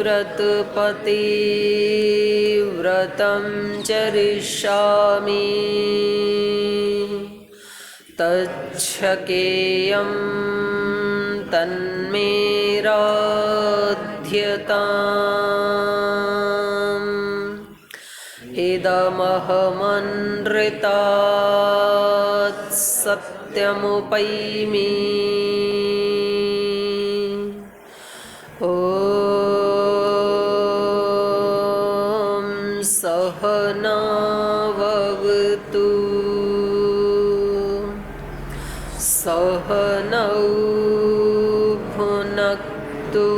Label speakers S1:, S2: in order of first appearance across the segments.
S1: व्रतपति व्रतं चरिष्यामि तच्छकेयं तन्मे राध्यताम् इदमहमनृतात् सत्यमुपैमि सहनावतु सहनौ भुनक्तु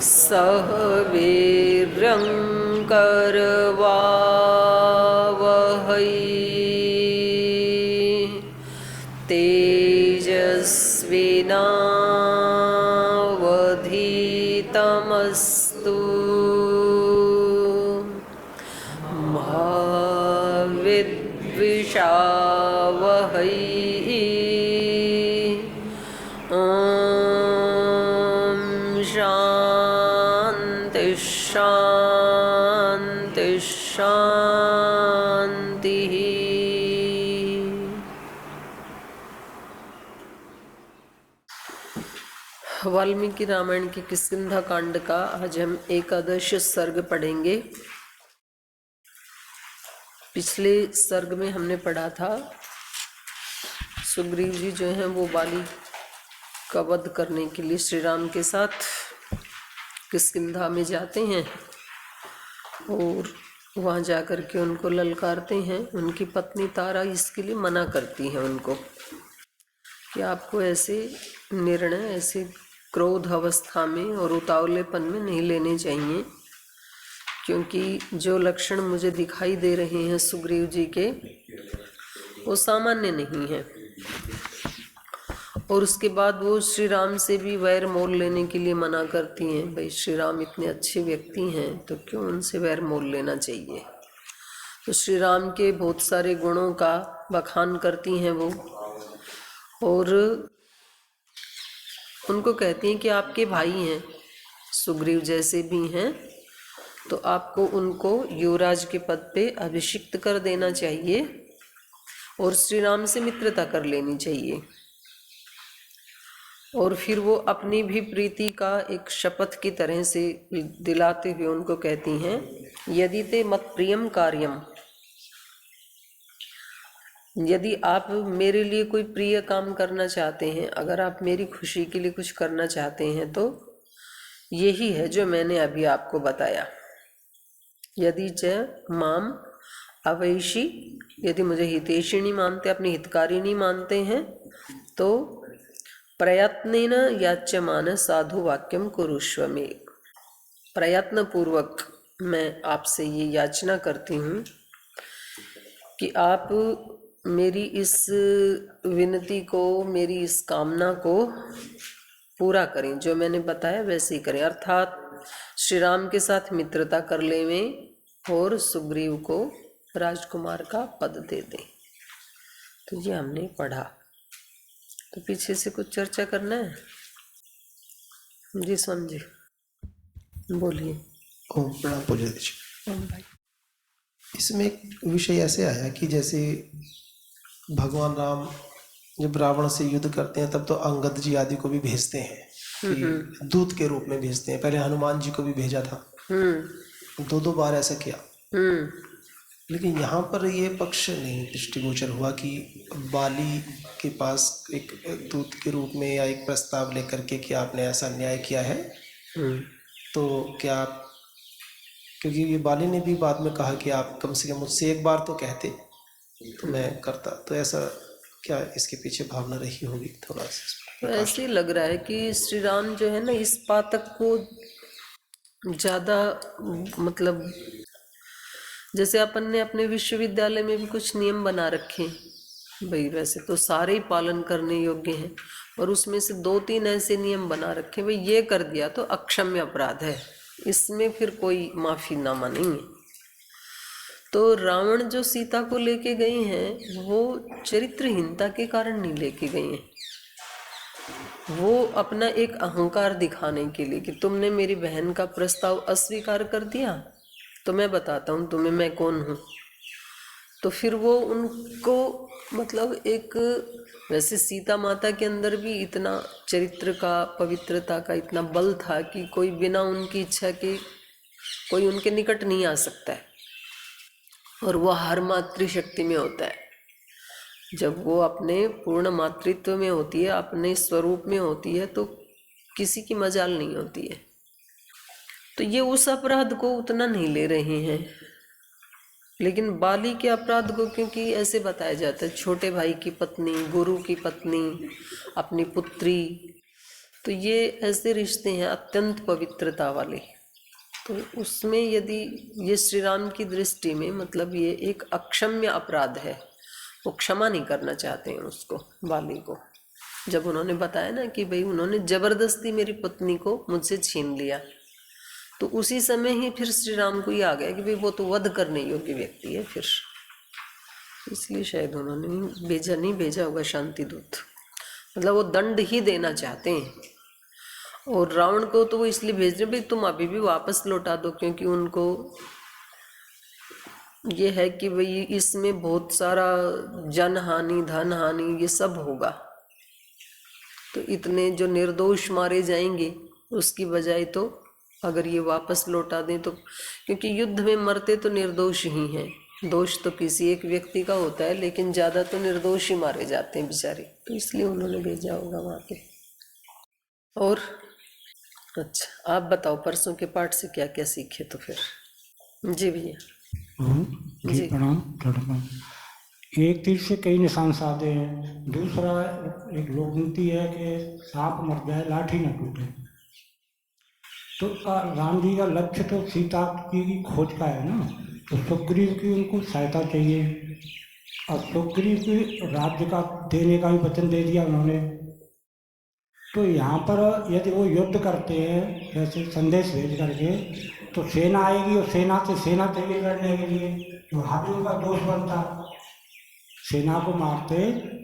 S1: सह वीर्यं करवावहै तेजस्विनावधीतमस्तु मा विद्विषावहै शान्ति शान्ति शान्तिः। वाल्मीकि रामायण की किष्किंधा कांड का आज हम एकादश सर्ग पढ़ेंगे। पिछले सर्ग में हमने पढ़ा था सुग्रीव जी जो हैं वो बाली का वध करने के लिए श्री राम के साथ किष्किंधा में जाते हैं और वहाँ जाकर के उनको ललकारते हैं। उनकी पत्नी तारा इसके लिए मना करती है उनको कि आपको ऐसे निर्णय ऐसे क्रोध अवस्था में और उतावलेपन में नहीं लेने चाहिए, क्योंकि जो लक्षण मुझे दिखाई दे रहे हैं सुग्रीव जी के वो सामान्य नहीं है। और उसके बाद वो श्री राम से भी वैर मोल लेने के लिए मना करती हैं। भाई श्री राम इतने अच्छे व्यक्ति हैं तो क्यों उनसे वैर मोल लेना चाहिए। तो श्री राम के बहुत सारे गुणों का बखान करती हैं वो और उनको कहती हैं कि आपके भाई हैं सुग्रीव जैसे भी हैं तो आपको उनको युवराज के पद पे अभिषिक्त कर देना चाहिए और श्री राम से मित्रता कर लेनी चाहिए। और फिर वो अपनी भी प्रीति का एक शपथ की तरह से दिलाते हुए उनको कहती हैं, यदि ते मत प्रियम कार्यम, यदि आप मेरे लिए कोई प्रिय काम करना चाहते हैं, अगर आप मेरी खुशी के लिए कुछ करना चाहते हैं तो यही है जो मैंने अभी आपको बताया। यदि च माम अवैषी, यदि मुझे हितैषिणी मानते, अपनी हितकारिणी मानते हैं तो प्रयत्नेन याच्यमान साधु वाक्यम कुरुष्व मे, प्रयत्न पूर्वक मैं आपसे ये याचना करती हूँ कि आप मेरी इस विनती को, मेरी इस कामना को पूरा करें, जो मैंने बताया वैसे ही करें। अर्थात श्री राम के साथ मित्रता कर लेवें और सुग्रीव को राजकुमार का पद दे दें। तो ये हमने पढ़ा। तो पीछे से कुछ चर्चा करना है जी। स्वामी जी बोलिए।
S2: ओम प्रणाम पूज्य दीजिए।
S1: ओम भाई।
S2: इसमें एक विषय ऐसे आया कि जैसे भगवान राम जब रावण से युद्ध करते हैं तब तो अंगद जी आदि को भी भेजते हैं कि दूत के रूप में भेजते हैं। पहले हनुमान जी को भी भेजा था, दो बार ऐसा किया। लेकिन यहाँ पर ये पक्ष नहीं दृष्टिगोचर हुआ कि बाली के पास एक दूत के रूप में या एक प्रस्ताव लेकर के कि आपने ऐसा अन्याय किया है। तो क्या आप, क्योंकि ये बाली ने भी बाद में कहा कि आप कम से कम मुझसे एक बार तो कहते तो मैं करता, तो ऐसा क्या इसके पीछे भावना रही होगी थोड़ा सा।
S1: तो ऐसे ही लग रहा है कि श्री राम जो है ना इस पातक को ज़्यादा मतलब जैसे अपन ने अपने विश्वविद्यालय में भी कुछ नियम बना रखे हैं भाई, वैसे तो सारे ही पालन करने योग्य हैं, और उसमें से 2-3 ऐसे नियम बना रखे भाई, ये कर दिया तो अक्षम्य अपराध है, इसमें फिर कोई माफीनामा नहीं है। तो रावण जो सीता को लेके गए हैं वो चरित्रहीनता के कारण नहीं लेके गए हैं, वो अपना एक अहंकार दिखाने के लिए कि तुमने मेरी बहन का प्रस्ताव अस्वीकार कर दिया तो मैं बताता हूँ तुम्हें मैं कौन हूँ। तो फिर वो उनको मतलब एक, वैसे सीता माता के अंदर भी इतना चरित्र का, पवित्रता का इतना बल था कि कोई बिना उनकी इच्छा के कोई उनके निकट नहीं आ सकता है, और वह हर मातृशक्ति में होता है। जब वो अपने पूर्ण मातृत्व में होती है, अपने स्वरूप में होती है, तो किसी की मजाल नहीं होती है। तो ये उस अपराध को उतना नहीं ले रहे हैं, लेकिन बाली के अपराध को, क्योंकि ऐसे बताया जाता है छोटे भाई की पत्नी, गुरु की पत्नी, अपनी पुत्री, तो ये ऐसे रिश्ते हैं अत्यंत पवित्रता वाले। तो उसमें यदि ये श्री राम की दृष्टि में मतलब ये एक अक्षम्य अपराध है, वो क्षमा नहीं करना चाहते हैं उसको, बाली को। जब उन्होंने बताया ना कि भाई उन्होंने जबरदस्ती मेरी पत्नी को मुझसे छीन लिया, तो उसी समय ही फिर श्री राम को ही आ गया कि भाई वो तो वध करने योग्य व्यक्ति है, फिर इसलिए शायद उन्होंने नहीं भेजा होगा शांति दूत, मतलब वो दंड ही देना चाहते हैं। और रावण को तो वो इसलिए भेज रहे भाई तुम अभी भी वापस लौटा दो, क्योंकि उनको ये है कि भाई इसमें बहुत सारा जन हानि, धन हानि, ये सब होगा, तो इतने जो निर्दोष मारे जाएंगे उसकी बजाय तो अगर ये वापस लौटा दें तो, क्योंकि युद्ध में मरते तो निर्दोष ही हैं, दोष तो किसी एक व्यक्ति का होता है, लेकिन ज़्यादा तो निर्दोष ही मारे जाते हैं बेचारे, तो इसलिए उन्होंने भेजा होगा वहाँ पे। और अच्छा आप बताओ परसों के पाठ से क्या क्या सीखे तो फिर। जी भैया।
S3: जी प्रणाम। एक तीर से कई निशान साधे हैं। दूसरा एक लोकनीति है कि सांप मर जाए लाठी न टूटे। तो राम जी का लक्ष्य तो सीता की खोज का है ना, तो सुग्रीव की उनको सहायता चाहिए, और सुग्रीव की राज्य का देने का भी वचन दे दिया उन्होंने। तो यहाँ पर यदि वो युद्ध करते हैं जैसे संदेश भेज करके, तो सेना आएगी और सेना चाहिए लड़ने के लिए, तो वहाँ भी उनका दोष बनता। सेना को मारते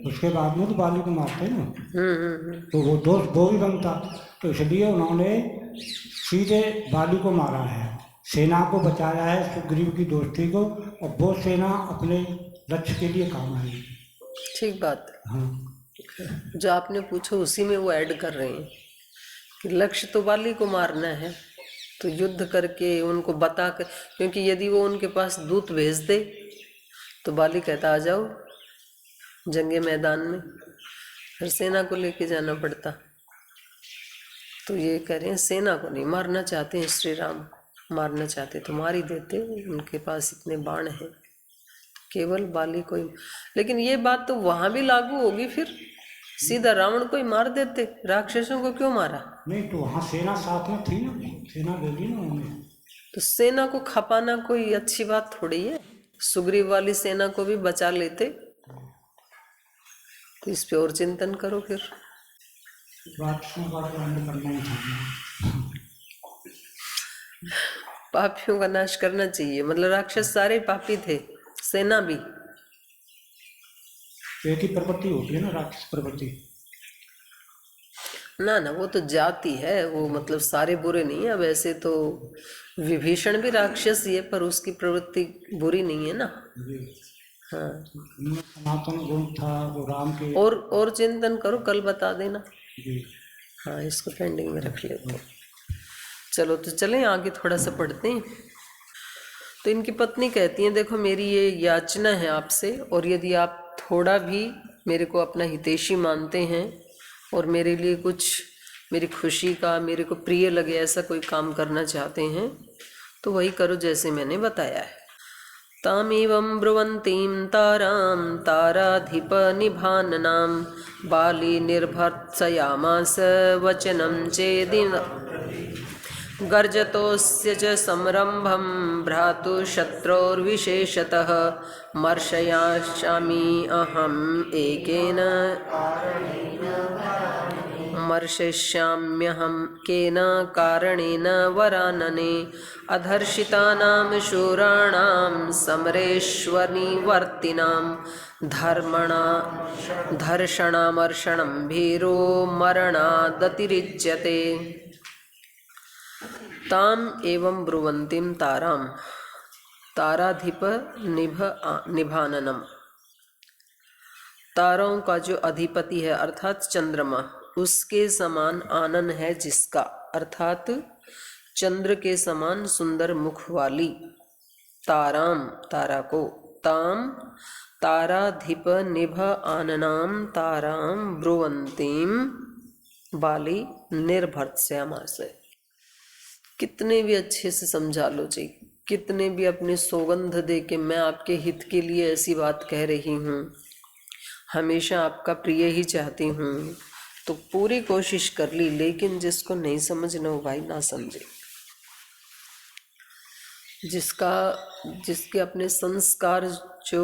S3: उसके बाद में तो बाली को मारते ना, तो वो दोष वो भी बनता। तो इसलिए उन्होंने सीधे बाली को मारा है, सेना को बचाया है सुग्रीव की दोस्ती को, और वो सेना अपने लक्ष्य के लिए काम आई।
S1: ठीक बात।
S3: हाँ,
S1: जो आपने पूछा उसी में वो ऐड कर रहे हैं कि लक्ष्य तो बाली को मारना है, तो युद्ध करके उनको बता कर, क्योंकि यदि वो उनके पास दूत भेज दे तो बाली कहता आ जाओ जंगे मैदान में, फिर सेना को लेके जाना पड़ता। तो ये कह रहे हैं सेना को नहीं मारना चाहते हैं श्री राम, मारना चाहते तो मार ही देते, उनके पास इतने बाण हैं, केवल बाली को ही। लेकिन ये बात तो वहाँ भी लागू होगी, फिर सीधा रावण को ही मार देते, राक्षसों को क्यों मारा?
S3: नहीं तो वहाँ सेना साथ में थी ना, सेना भेजी ना उन्होंने।
S1: तो सेना को खपाना कोई अच्छी बात थोड़ी है, सुग्रीव वाली सेना को भी बचा लेते। तो इस पे और चिंतन करो फिर। पापियों का नाश करना चाहिए, मतलब राक्षस सारे पापी थे, सेना भी।
S3: एक ही प्रवृत्ति होती है ना, राक्षस प्रवृत्ति।
S1: ना ना, वो तो जाति है, वो मतलब सारे बुरे नहीं है। वैसे तो विभीषण भी राक्षस ही है, पर उसकी प्रवृत्ति बुरी नहीं है ना। हाँ,
S3: सनातन गुण था वो राम के।
S1: और चिंतन करो, कल बता देना।
S3: जी
S1: हाँ, इसको पेंडिंग में रख लेते हैं। चलो तो चलें आगे, थोड़ा सा पढ़ते हैं। तो इनकी पत्नी कहती हैं देखो मेरी ये याचना है आपसे, और यदि आप थोड़ा भी मेरे को अपना हितैषी मानते हैं और मेरे लिए कुछ, मेरी खुशी का, मेरे को प्रिय लगे ऐसा कोई काम करना चाहते हैं, तो वही करो जैसे मैंने बताया है। तामेवं ब्रुवन्तीं तारां ताराधिपनिभाननां बाली निर्भर्त्सयामास वचनं चेदिन गर्जतोऽस्य च संरम्भं भ्रातुशत्रोर्विशेषतः मर्शयामि अहम् एकेन मर्शयिष्याम्यहं केन कारणेन वरानने अधर्षितानां शूराणां समरेश्वनिवर्तिनां धर्षणामर्षणं भीरो मरणादतिरिच्यते। ताम एवं ब्रुवंतीम ताराम ताराधिप निभाननम, तारों का जो अधिपति है अर्थात चंद्रमा, उसके समान आनन है जिसका, अर्थात चंद्र के समान सुंदर मुख वाली ताराम तारा को, ताम ताराधिप निभ आननाम ताराम ब्रुवंतीम बाली निर्भर्त्स्यामास। कितने भी अच्छे से समझा लो जी, कितने भी अपने सौगंध दे के मैं आपके हित के लिए ऐसी बात कह रही हूँ, हमेशा आपका प्रिय ही चाहती हूँ, तो पूरी कोशिश कर ली, लेकिन जिसको नहीं समझना हो भाई ना समझे। जिसके अपने संस्कार जो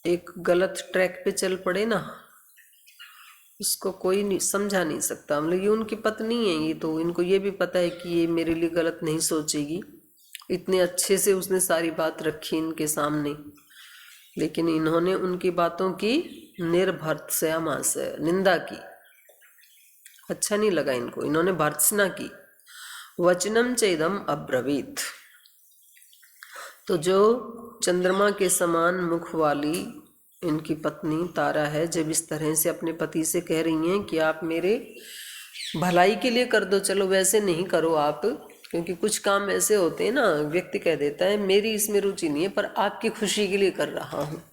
S1: एक गलत ट्रैक पे चल पड़े ना, उसको कोई नहीं समझा नहीं सकता। हम लोग, ये उनकी पत्नी है, ये तो इनको ये भी पता है कि ये मेरे लिए गलत नहीं सोचेगी, इतने अच्छे से उसने सारी बात रखी इनके सामने, लेकिन इन्होंने उनकी बातों की निर्भर्त्स्यामास निंदा की, अच्छा नहीं लगा इनको, इन्होंने भर्त्सना की। वचनम चेदम अब्रवीत, तो जो चंद्रमा के समान मुख वाली इनकी पत्नी तारा है, जब इस तरह से अपने पति से कह रही हैं कि आप मेरे भलाई के लिए कर दो, चलो वैसे नहीं करो आप, क्योंकि कुछ काम ऐसे होते हैं ना, व्यक्ति कह देता है मेरी इसमें रुचि नहीं है पर आपकी खुशी के लिए कर रहा हूँ।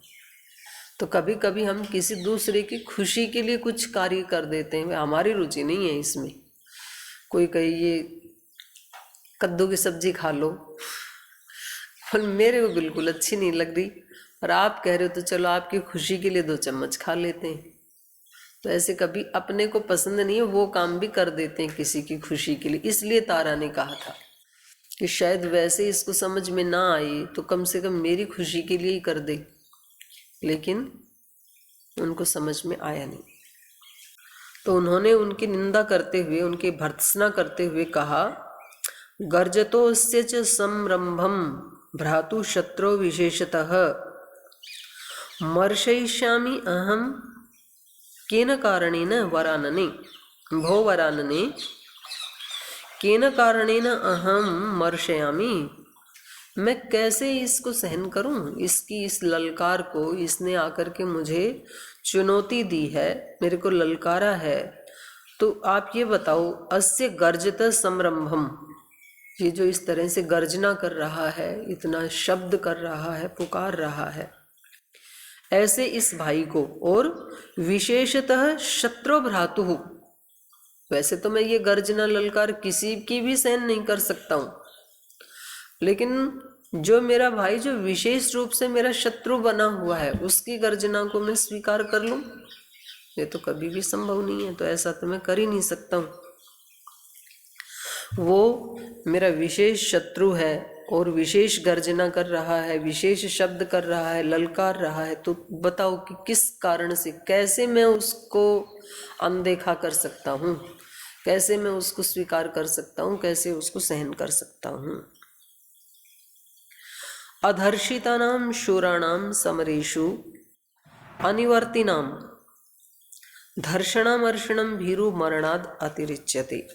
S1: तो कभी कभी हम किसी दूसरे की खुशी के लिए कुछ कार्य कर देते हैं, हमारी रुचि नहीं है इसमें। कोई कहे ये कद्दू की सब्जी खा लो, पर मेरे को बिल्कुल अच्छी नहीं लग रही, और आप कह रहे हो तो चलो आपकी खुशी के लिए 2 चम्मच खा लेते हैं। तो ऐसे कभी अपने को पसंद नहीं है वो काम भी कर देते हैं किसी की खुशी के लिए। इसलिए तारा ने कहा था कि शायद वैसे इसको समझ में ना आए तो कम से कम मेरी खुशी के लिए ही कर दे, लेकिन उनको समझ में आया नहीं। तो उन्होंने उनकी निंदा करते हुए, उनकी भर्त्सना करते हुए कहा, गर्जतोस्य च संरंभम भ्रातु शत्रु विशेषतः मर्शयिष्यामि अहम केन कारणेन वरानने, भो वरानने केन कारणेन अहम मर्शयामि, मैं कैसे इसको सहन करूं, इसकी इस ललकार को, इसने आकर के मुझे चुनौती दी है, मेरे को ललकारा है, तो आप ये बताओ, अस्य गर्जत संरंभम, ये जो इस तरह से गर्जना कर रहा है, इतना शब्द कर रहा है, पुकार रहा है, ऐसे इस भाई को, और विशेषतः शत्रु भ्रातु, वैसे तो मैं ये गर्जना ललकार किसी की भी सहन नहीं कर सकता हूँ, लेकिन जो मेरा भाई जो विशेष रूप से मेरा शत्रु बना हुआ है, उसकी गर्जना को मैं स्वीकार कर लूं, ये तो कभी भी संभव नहीं है। तो ऐसा तो मैं कर ही नहीं सकता हूँ। वो मेरा विशेष शत्रु है और विशेष गर्जना कर रहा है, विशेष शब्द कर रहा है, ललकार रहा है, तो बताओ कि किस कारण से, कैसे मैं उसको अनदेखा कर सकता हूँ, कैसे मैं उसको स्वीकार कर सकता हूँ, कैसे उसको सहन कर सकता हूँ। अधर्षितानां शूराणां समरेषु अनिवर्तिनां धर्षणामर्षणं भीरु मरणाद अतिरिच्यते।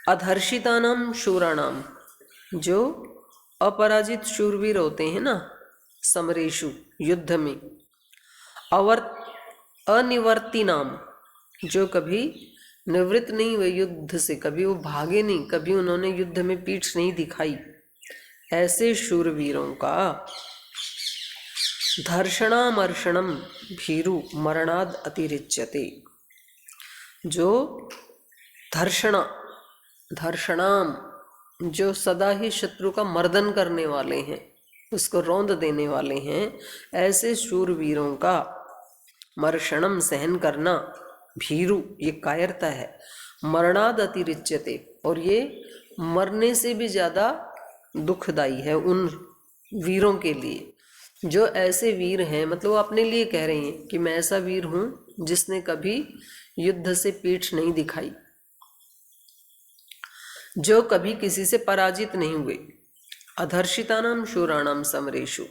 S1: अधर्षितानां शूराणाम, जो अपराजित शूरवीर होते हैं ना, समरेषु युद्ध में, अनिवर्तिनाम, जो कभी निवृत्त नहीं हुए युद्ध से, कभी वो भागे नहीं, कभी उन्होंने युद्ध में पीठ नहीं दिखाई, ऐसे शूरवीरों का धर्षणामर्षणम भीरु मरणाद अतिरिच्यते। जो धर्षणाम जो सदा ही शत्रु का मर्दन करने वाले हैं, उसको रौंद देने वाले हैं, ऐसे शूरवीरों का मर्षणम सहन करना, भीरु ये कायरता है, मरणाद अतिरिच्यते और ये मरने से भी ज़्यादा दुखदाई है उन वीरों के लिए। जो ऐसे वीर हैं, मतलब वो अपने लिए कह रहे हैं कि मैं ऐसा वीर हूँ जिसने कभी युद्ध से पीठ नहीं दिखाई, जो कभी किसी से पराजित नहीं हुए। अधर्षितानाम शूराणाम समरेषु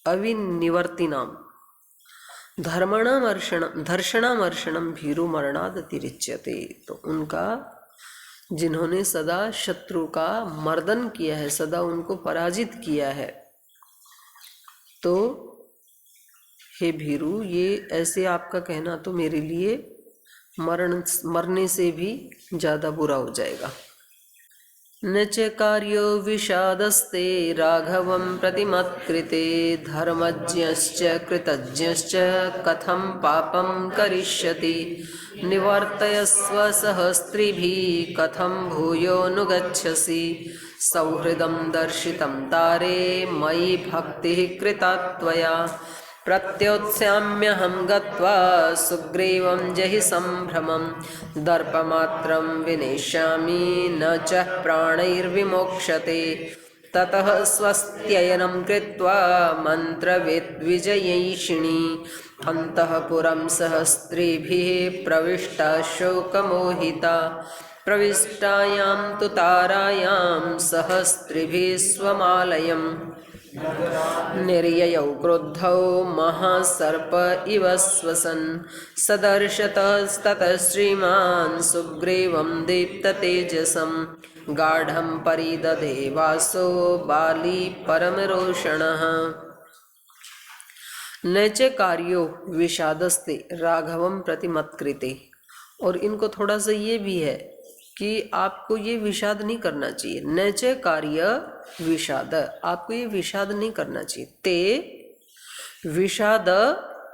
S1: अविनिवर्तिनाम धर्षणामर्षणम भीरु मरणाद अतिरिच्यते। तो उनका, जिन्होंने सदा शत्रु का मर्दन किया है, सदा उनको पराजित किया है, तो हे भीरु, ये ऐसे आपका कहना तो मेरे लिए मरने से भी ज़्यादा बुरा हो जाएगा। न च कार्यो विषादस्ते राघवं प्रतिमत्कृते धर्मज्ञश्च कृतज्ञश्च कथं पापं करिष्यति निवर्तयस्व सहस्त्रिभिः कथं भूयोऽनुगच्छसि सौहृदं दर्शितं तारे मयि भक्तिः कृता त्वया प्रत्योत्स्याम्यहं गत्वा सुग्रीवं जहि सम्भ्रमं दर्पमात्रं विनेष्यामि न च प्राणैर्विमोक्षते ततः स्वस्त्ययनं कृत्वा मन्त्रविद्विजयैषिणी अन्तःपुरं सहस्त्रिभिः प्रविष्टा शोकमोहिता प्रविष्टायां तु तारायां सहस्त्रिभिः स्वमालयम् निर्ययौ क्रुद्धौ महासर्प इव श्वसन् सदर्शतस्ततः श्रीमान् सुग्रीवं दीप्ततेजसं गाढं परिदधे वासो बाली परमरोषणः। न च कार्यो विषादस्ते राघवं प्रतिमत्कृते। और इनको थोड़ा सा ये भी है कि आपको ये विषाद नहीं करना चाहिए। न च कार्य विषाद, आपको ये विषाद नहीं करना चाहिए। ते विषाद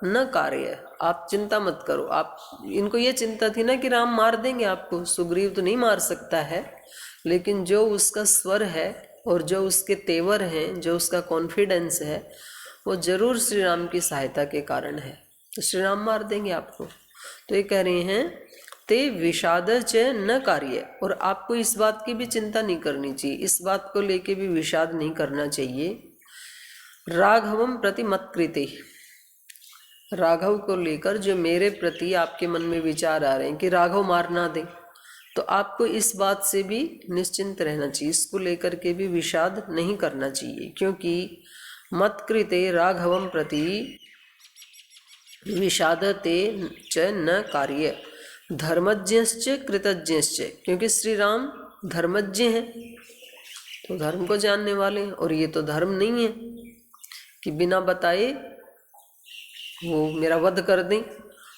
S1: न कार्य, आप चिंता मत करो। आप, इनको ये चिंता थी ना कि राम मार देंगे आपको, सुग्रीव तो नहीं मार सकता है, लेकिन जो उसका स्वर है और जो उसके तेवर हैं, जो उसका कॉन्फिडेंस है, वो जरूर श्री राम की सहायता के कारण है, तो श्री राम मार देंगे आपको। तो ये कह रहे हैं ते विषाद च न कार्य, और आपको इस बात की भी चिंता नहीं करनी चाहिए, इस बात को लेके भी विषाद नहीं करना चाहिए। राघवम प्रति मत्कृते, राघव को लेकर जो मेरे प्रति आपके मन में विचार आ रहे हैं कि राघव मार ना दे, तो आपको इस बात से भी निश्चिंत रहना चाहिए, इसको लेकर के भी विषाद नहीं करना चाहिए। क्योंकि मत्कृते राघवम प्रति विषादते च न कार्य धर्मज्ञश्च कृतज्ञश्च, क्योंकि श्री राम धर्मज्ञ हैं, तो धर्म को जानने वाले हैं, और ये तो धर्म नहीं है कि बिना बताए वो मेरा वध कर दें।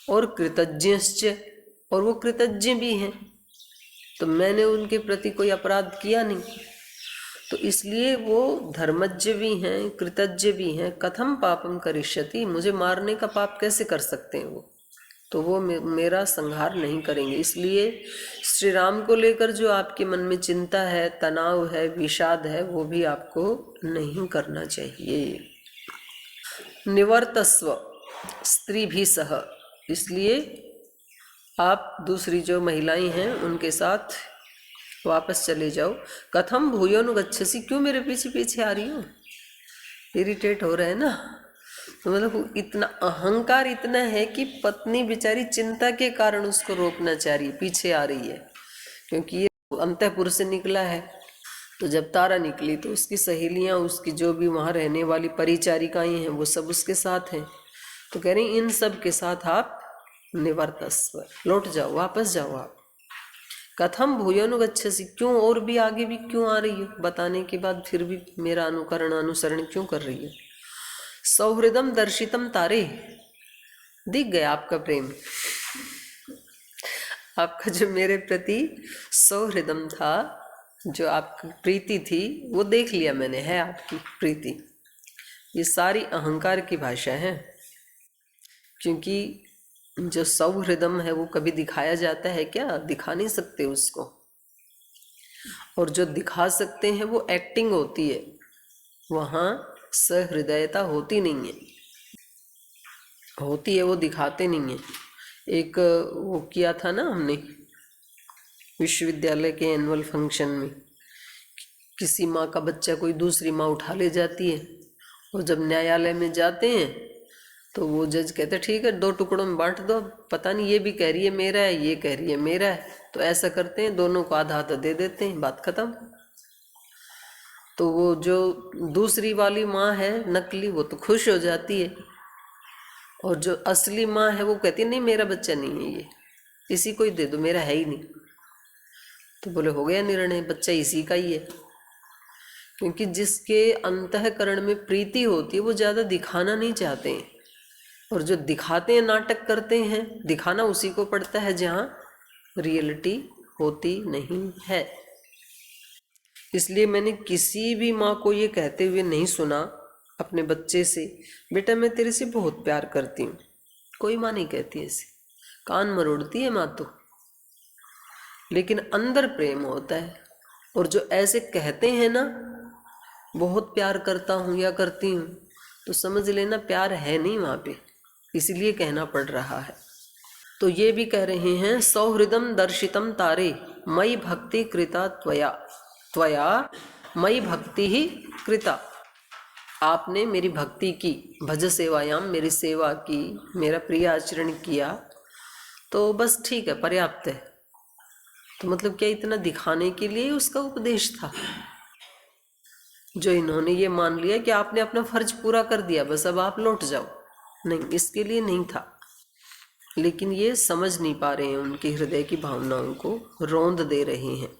S1: और कृतज्ञश्च, और वो कृतज्ञ भी हैं, तो मैंने उनके प्रति कोई अपराध किया नहीं, तो इसलिए वो धर्मज्ञ भी हैं, कृतज्ञ भी हैं। कथम पापम करिष्यति, मुझे मारने का पाप कैसे कर सकते हैं वो, तो वो मेरा संहार नहीं करेंगे। इसलिए श्री राम को लेकर जो आपके मन में चिंता है, तनाव है, विषाद है, वो भी आपको नहीं करना चाहिए। निवर्तस्व स्त्री भी सह, इसलिए आप दूसरी जो महिलाएं हैं उनके साथ वापस चले जाओ। कथम भूयोनुगच्छसि, क्यों मेरे पीछे पीछे आ रही हो, इरिटेट हो रहे हैं ना। तो मतलब इतना अहंकार इतना है कि पत्नी बेचारी चिंता के कारण उसको रोकना चाह रही है, पीछे आ रही है, क्योंकि ये अंतःपुर से निकला है। तो जब तारा निकली तो उसकी सहेलियां, उसकी जो भी वहाँ रहने वाली परिचारिकाएं हैं, वो सब उसके साथ हैं। तो कह रही इन सब के साथ आप निवर्तस्व, लौट जाओ, वापस जाओ आप। कथम भूयोनुगच्छसि, क्यों और भी आगे भी क्यों आ रही हो, बताने के बाद फिर भी मेरा अनुसरण क्यों कर रही हो। सौहृदम दर्शितम तारे, दिख गया आपका प्रेम, आपका जो मेरे प्रति सौहृदम था, जो आपकी प्रीति थी, वो देख लिया मैंने, है आपकी प्रीति। ये सारी अहंकार की भाषा है, क्योंकि जो सौहृदम है वो कभी दिखाया जाता है क्या, दिखा नहीं सकते उसको। और जो दिखा सकते हैं वो एक्टिंग होती है, वहाँ सहृदयता होती नहीं है। होती है वो दिखाते नहीं है। एक वो किया था ना हमने विश्वविद्यालय के एनुअल फंक्शन में, किसी माँ का बच्चा कोई दूसरी माँ उठा ले जाती है, और जब न्यायालय में जाते हैं तो वो जज कहते ठीक है 2 टुकड़ों में बांट दो, पता नहीं ये भी कह रही है मेरा है, ये कह रही है मेरा है, तो ऐसा करते हैं दोनों को आधा आधा दे देते हैं, बात खत्म। तो वो जो दूसरी वाली माँ है नकली, वो तो खुश हो जाती है, और जो असली माँ है वो कहती है नहीं मेरा बच्चा नहीं है, ये इसी को ही दे दो, मेरा है ही नहीं। तो बोले हो गया निर्णय, बच्चा इसी का ही है। क्योंकि जिसके अंतःकरण में प्रीति होती है वो ज़्यादा दिखाना नहीं चाहते हैं, और जो दिखाते हैं नाटक करते हैं, दिखाना उसी को पड़ता है जहाँ रियलिटी होती नहीं है। इसलिए मैंने किसी भी माँ को ये कहते हुए नहीं सुना अपने बच्चे से, बेटा मैं तेरे से बहुत प्यार करती हूँ। कोई माँ नहीं कहती ऐसे, कान मरोड़ती है माँ तो, लेकिन अंदर प्रेम होता है। और जो ऐसे कहते हैं ना बहुत प्यार करता हूँ या करती हूँ, तो समझ लेना प्यार है नहीं वहाँ पे, इसलिए कहना पड़ रहा है। तो ये भी कह रहे हैं सौहृदम दर्शितम तारे मई भक्ति कृता त्वया, त्वया मई भक्ति ही कृता। आपने मेरी भक्ति की, भज सेवायाम मेरी सेवा की, मेरा प्रिय आचरण किया, तो बस ठीक है, पर्याप्त है। तो मतलब क्या इतना दिखाने के लिए उसका उपदेश था? जो इन्होंने ये मान लिया कि आपने अपना फर्ज पूरा कर दिया, बस अब आप लौट जाओ, नहीं, इसके लिए नहीं था। लेकिन ये समझ नहीं पा रहे हैं, उनके हृदय की भावनाओं को रौंद दे रहे हैं।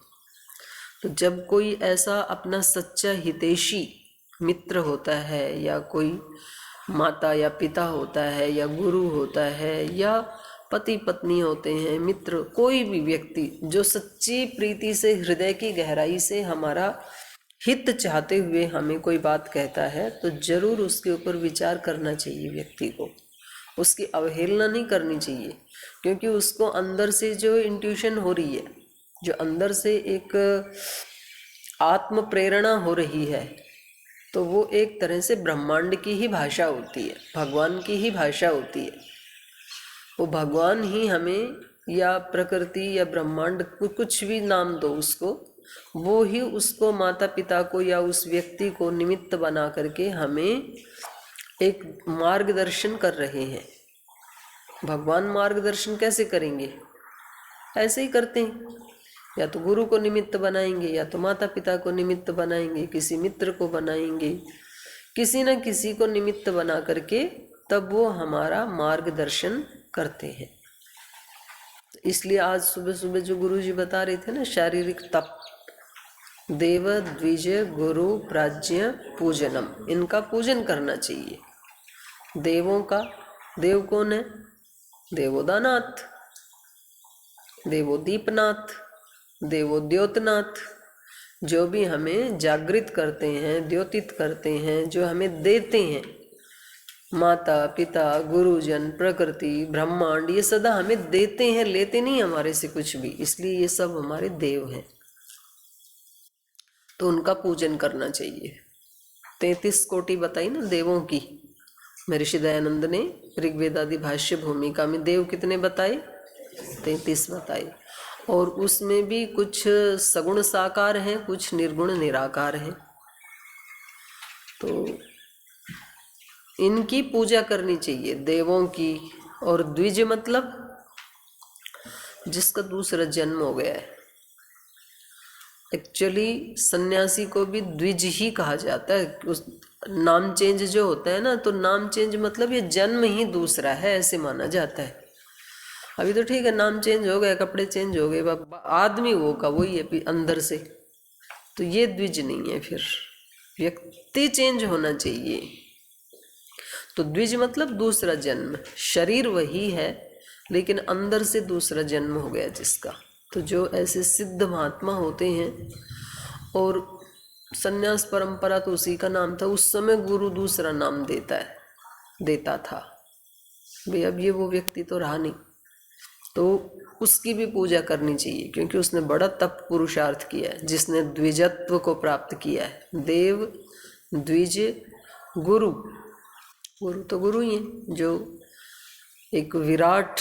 S1: तो जब कोई ऐसा अपना सच्चा हितैषी मित्र होता है, या कोई माता या पिता होता है, या गुरु होता है, या पति पत्नी होते हैं, मित्र, कोई भी व्यक्ति जो सच्ची प्रीति से हृदय की गहराई से हमारा हित चाहते हुए हमें कोई बात कहता है, तो जरूर उसके ऊपर विचार करना चाहिए व्यक्ति को, उसकी अवहेलना नहीं करनी चाहिए। क्योंकि उसको अंदर से जो इंट्यूशन हो रही है, जो अंदर से एक आत्म प्रेरणा हो रही है, तो वो एक तरह से ब्रह्मांड की ही भाषा होती है, भगवान की ही भाषा होती है। वो भगवान ही हमें, या प्रकृति या ब्रह्मांड, कुछ भी नाम दो उसको, वो ही उसको माता पिता को या उस व्यक्ति को निमित्त बना करके हमें एक मार्गदर्शन कर रहे हैं। भगवान मार्गदर्शन कैसे करेंगे? ऐसे ही करते हैं, या तो गुरु को निमित्त बनाएंगे, या तो माता पिता को निमित्त बनाएंगे, किसी मित्र को बनाएंगे, किसी न किसी को निमित्त बना करके तब वो हमारा मार्गदर्शन करते हैं। इसलिए आज सुबह सुबह जो गुरु जी बता रहे थे ना, शारीरिक तप, देव द्विज गुरु प्राज्ञ पूजनम, इनका पूजन करना चाहिए। देवों का, देव कौन है? देवोदानाथ, देवोदीपनाथ, देवोद्योतनाथ, जो भी हमें जागृत करते हैं, द्योतित करते हैं, जो हमें देते हैं, माता पिता गुरुजन प्रकृति ब्रह्मांड, ये सदा हमें देते हैं, लेते नहीं हमारे से कुछ भी, इसलिए ये सब हमारे देव हैं। तो उनका पूजन करना चाहिए। 33 कोटि बताई ना देवों की, महर्षि दयानंद ने ऋग्वेदादि भाष्य भूमिका में देव कितने बताए? 33 बताए। और उसमें भी कुछ सगुण साकार हैं, कुछ निर्गुण निराकार हैं। तो इनकी पूजा करनी चाहिए, देवों की। और द्विज मतलब जिसका दूसरा जन्म हो गया है। एक्चुअली सन्यासी को भी द्विज ही कहा जाता है। उस नाम चेंज जो होता है ना, तो नाम चेंज मतलब ये जन्म ही दूसरा है, ऐसे माना जाता है। अभी तो ठीक है, नाम चेंज हो गया, कपड़े चेंज हो गए, आदमी वो का वही है अंदर से, तो ये द्विज नहीं है। फिर व्यक्ति चेंज होना चाहिए। तो द्विज मतलब दूसरा जन्म, शरीर वही है लेकिन अंदर से दूसरा जन्म हो गया जिसका। तो जो ऐसे सिद्ध महात्मा होते हैं, और संन्यास परंपरा तो उसी का नाम था। उस समय गुरु दूसरा नाम देता था भाई, अब ये वो व्यक्ति तो रहा नहीं। तो उसकी भी पूजा करनी चाहिए, क्योंकि उसने बड़ा तप पुरुषार्थ किया है, जिसने द्विजत्व को प्राप्त किया है। देव, द्विज, गुरु। गुरु तो गुरु ही है, जो एक विराट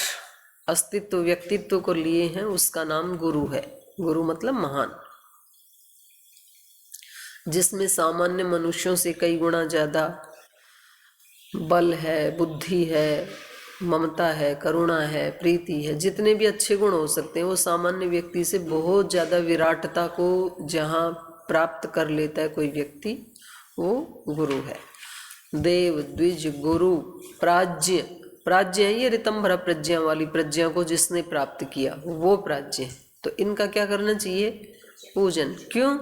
S1: अस्तित्व व्यक्तित्व को लिए हैं, उसका नाम गुरु है। गुरु मतलब महान, जिसमें सामान्य मनुष्यों से कई गुना ज़्यादा बल है, बुद्धि है, ममता है, करुणा है, प्रीति है, जितने भी अच्छे गुण हो सकते हैं वो सामान्य व्यक्ति से बहुत ज़्यादा विराटता को जहाँ प्राप्त कर लेता है कोई व्यक्ति, वो गुरु है। देव, द्विज, गुरु, प्राज्ञ। प्राज्ञ है ये ऋतंभरा प्रज्ञा वाली प्रज्ञा को जिसने प्राप्त किया, वो प्राज्ञ है। तो इनका क्या करना चाहिए? पूजन। क्यों?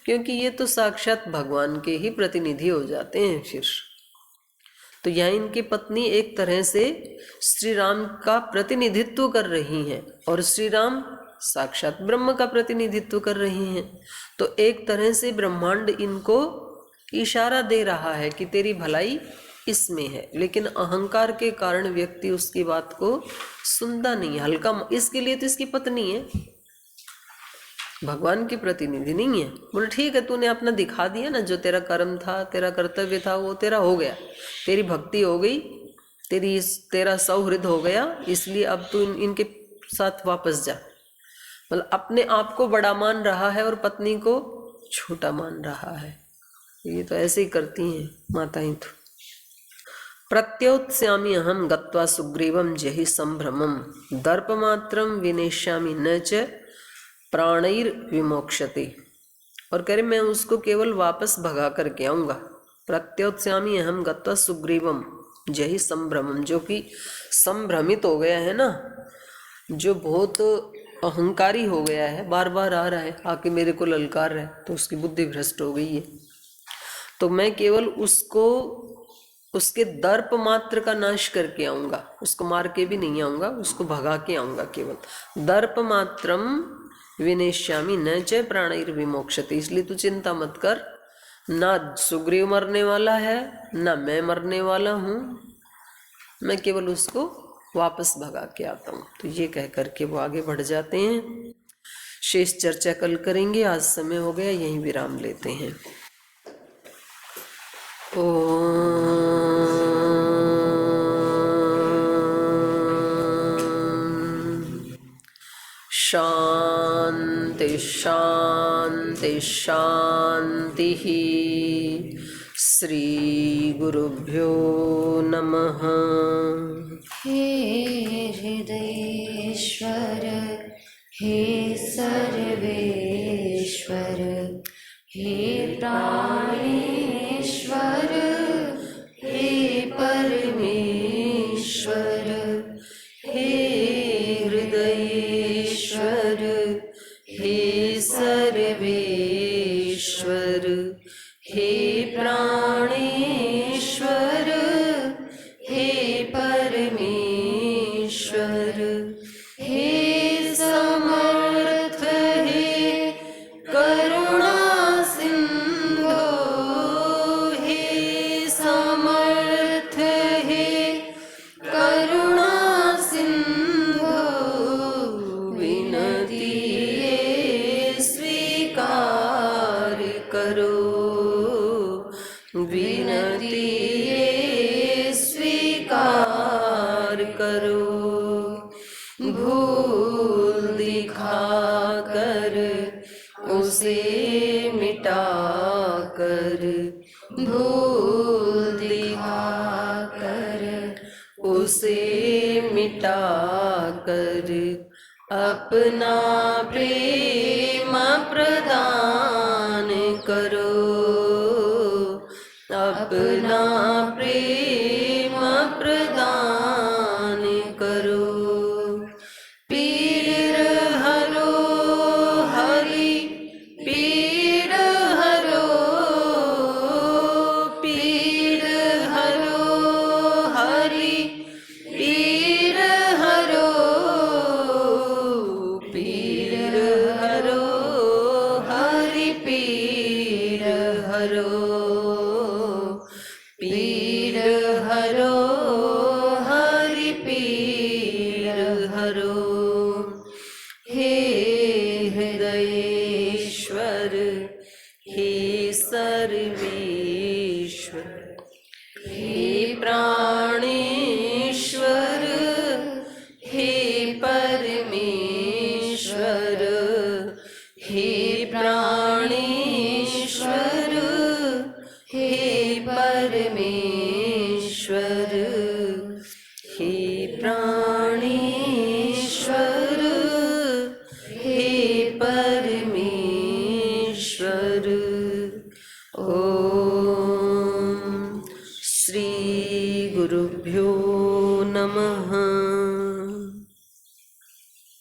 S1: क्योंकि ये तो साक्षात भगवान के ही प्रतिनिधि हो जाते हैं फिर। तो यहाँ इनकी पत्नी एक तरह से श्री राम का प्रतिनिधित्व कर रही हैं, और श्री राम साक्षात ब्रह्म का प्रतिनिधित्व कर रही हैं। तो एक तरह से ब्रह्मांड इनको इशारा दे रहा है कि तेरी भलाई इसमें है, लेकिन अहंकार के कारण व्यक्ति उसकी बात को सुनता नहीं, हल्का। इसके लिए तो इसकी पत्नी है, भगवान की प्रतिनिधि नहीं है। बोले ठीक है, तूने अपना दिखा दिया ना, जो तेरा कर्म था, तेरा कर्तव्य था, वो तेरा हो गया, तेरी भक्ति हो गई, तेरा सौहृद हो गया, इसलिए अब तू इनके साथ वापस जा। मतलब अपने आप को बड़ा मान रहा है और पत्नी को छोटा मान रहा है। ये तो ऐसे ही करती हैं माताएं। तो प्रत्योत्स्यामि अहम गत्वा सुग्रीवम जहि संभ्रमम दर्पमात्रम विनेष्यामि न च प्राणैर विमोक्षते। और कह रहे मैं उसको केवल वापस भगा करके आऊँगा। प्रत्योत्स्यामि अहम गत्वा सुग्रीवम जहि संभ्रमम, जो कि संभ्रमित हो गया है ना, जो बहुत अहंकारी हो गया है, बार बार आ रहा है, आके मेरे को ललकार रहा है, तो उसकी बुद्धि भ्रष्ट हो गई है। तो मैं केवल उसको उसके दर्प मात्र का नाश करके आऊँगा, उसको मार के भी नहीं आऊँगा, उसको भगा के आऊँगा। केवल दर्प मात्रम विनेष्यामि न च प्राणैर विमोक्षते। इसलिए तू चिंता मत कर, ना सुग्रीव मरने वाला है, ना मैं मरने वाला हूँ, मैं केवल उसको वापस भगा के आता हूँ। तो ये कह करके वो आगे बढ़ जाते हैं। शेष चर्चा कल करेंगे, आज समय हो गया, यहीं विराम लेते हैं। शांति शांति शांति। श्री गुरुभ्यो नमः।
S4: हे हृदयेश्वर, हे सर्वेश्वर, हे प्राणेश्वर, हे परमेश्वर, हे हृदयेश्वर, हे सर्वेश्वर, हे प्राणेश्वर, हे परमेश्वर, हे समर्थ, हे करुणा सिंधु, हे समर्थ, हे करुणा सिंधु, विनती स्वीकार करो, विनती स्वीकार करो। भूल दिखा कर उसे मिटा कर, भूल दिखा कर उसे मिटा कर, अपना प्रेम प्रदान करो, अपना प्रेम प्रदान करो। पीर हरो हरि, पीर हरो, पीर हरो हरि, पीर हरो, पीर हरो हरि, पीर हरो, पीर हरो हे हृदयेश्वर,
S1: हे सर्वेश्वर,
S4: हे प्राणेश्वर, हे परमेश्वर, हे प्राणेश्वर, हे परमेश्वर।